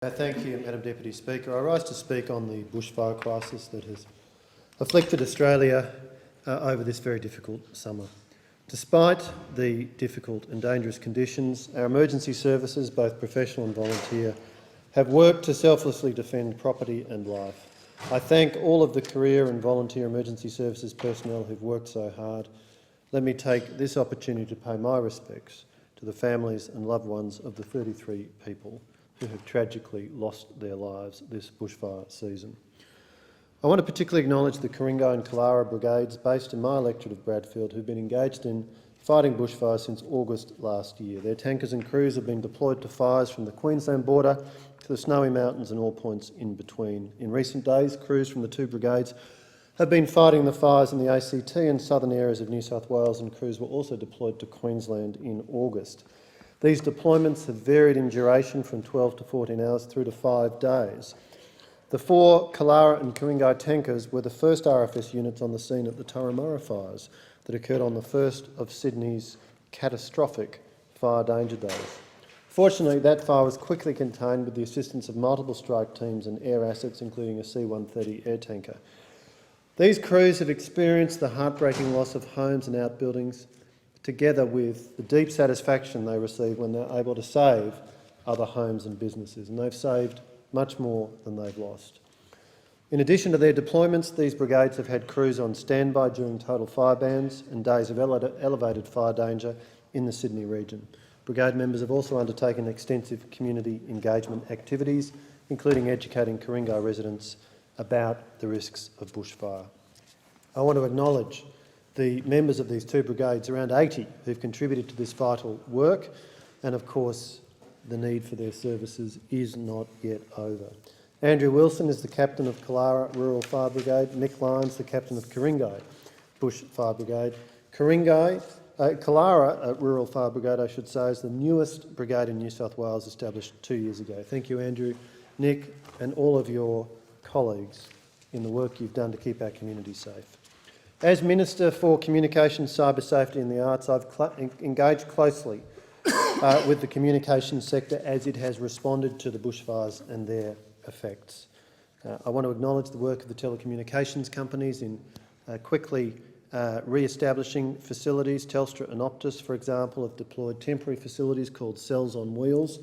Thank you, Madam Deputy Speaker. I rise to speak on the bushfire crisis that has afflicted Australia over this very difficult summer. Despite the difficult and dangerous conditions, our emergency services, both professional and volunteer, have worked to selflessly defend property and life. I thank all of the career and volunteer emergency services personnel who've worked so hard. Let me take this opportunity to pay my respects to the families and loved ones of the 33 people who have tragically lost their lives this bushfire season. I want to particularly acknowledge the Ku-ring-gai and Killara brigades based in my electorate of Bradfield who've been engaged in fighting bushfires since August last year. Their tankers and crews have been deployed to fires from the Queensland border to the Snowy Mountains and all points in between. In recent days, crews from the two brigades have been fighting the fires in the ACT and southern areas of New South Wales, and crews were also deployed to Queensland in August. These deployments have varied in duration from 12 to 14 hours through to 5 days. The 4 Killara and Ku-ring-gai tankers were the first RFS units on the scene at the Turramurra fires that occurred on the first of Sydney's catastrophic fire danger days. Fortunately, that fire was quickly contained with the assistance of multiple strike teams and air assets, including a C-130 air tanker. These crews have experienced the heartbreaking loss of homes and outbuildings, together with the deep satisfaction they receive when they're able to save other homes and businesses, and they've saved much more than they've lost. In addition to their deployments, these brigades have had crews on standby during total fire bans and days of elevated fire danger in the Sydney region. Brigade members have also undertaken extensive community engagement activities, including educating Ku-ring-gai residents about the risks of bushfire. I want to acknowledge the members of these two brigades, around 80, who've contributed to this vital work, and of course the need for their services is not yet over. Andrew Wilson is the captain of Killara Rural Fire Brigade, Nick Lyons the captain of Ku-ring-gai Bush Fire Brigade. Killara Rural Fire Brigade, I should say, is the newest brigade in New South Wales, established 2 years ago. Thank you, Andrew, Nick and all of your colleagues in the work you've done to keep our community safe. As Minister for Communications, Cyber Safety and the Arts, I've engaged closely with the communications sector as it has responded to the bushfires and their effects. I want to acknowledge the work of the telecommunications companies in quickly re-establishing facilities. Telstra and Optus, for example, have deployed temporary facilities called cells on wheels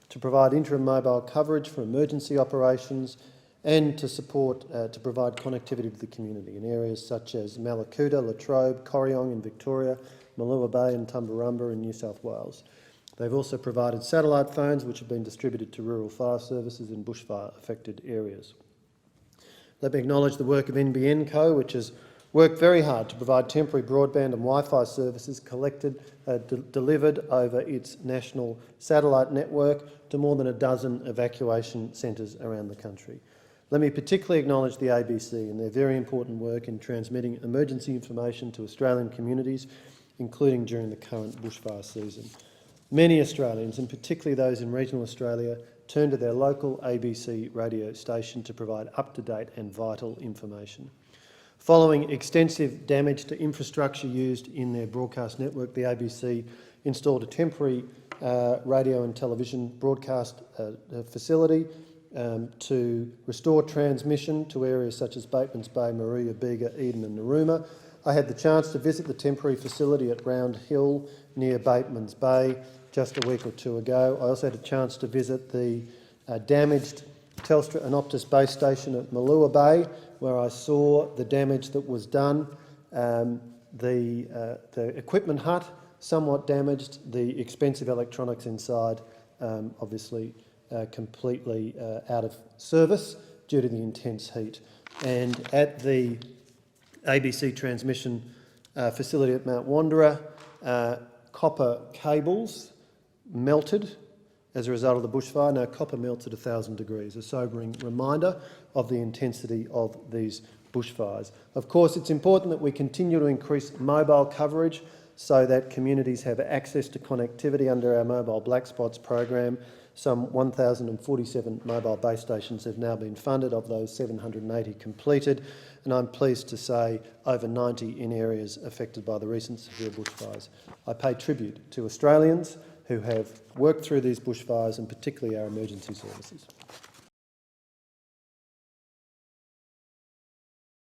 to provide interim mobile coverage for emergency operations and to provide connectivity to the community in areas such as Mallacoota, Latrobe, Corryong in Victoria, Malua Bay and Tumbarumba in New South Wales. They've also provided satellite phones which have been distributed to rural fire services in bushfire-affected areas. Let me acknowledge the work of NBN Co, which has worked very hard to provide temporary broadband and Wi-Fi services delivered over its national satellite network to more than a dozen evacuation centres around the country. Let me particularly acknowledge the ABC and their very important work in transmitting emergency information to Australian communities, including during the current bushfire season. Many Australians, and particularly those in regional Australia, turn to their local ABC radio station to provide up-to-date and vital information. Following extensive damage to infrastructure used in their broadcast network, the ABC installed a temporary radio and television broadcast facility to restore transmission to areas such as Bateman's Bay, Maria, Bega, Eden and Narooma. I had the chance to visit the temporary facility at Round Hill near Bateman's Bay just a week or two ago. I also had a chance to visit the damaged Telstra and Optus base station at Malua Bay, where I saw the damage that was done. The equipment hut, somewhat damaged, the expensive electronics inside, obviously completely out of service due to the intense heat. And at the ABC transmission facility at Mount Wanderer, copper cables melted as a result of the bushfire. Now, copper melts at 1,000 degrees, a sobering reminder of the intensity of these bushfires. Of course, it's important that we continue to increase mobile coverage so that communities have access to connectivity under our Mobile Black Spots program. Some 1,047 mobile base stations have now been funded, of those 780 completed, and I'm pleased to say over 90 in areas affected by the recent severe bushfires. I pay tribute to Australians who have worked through these bushfires, and particularly our emergency services.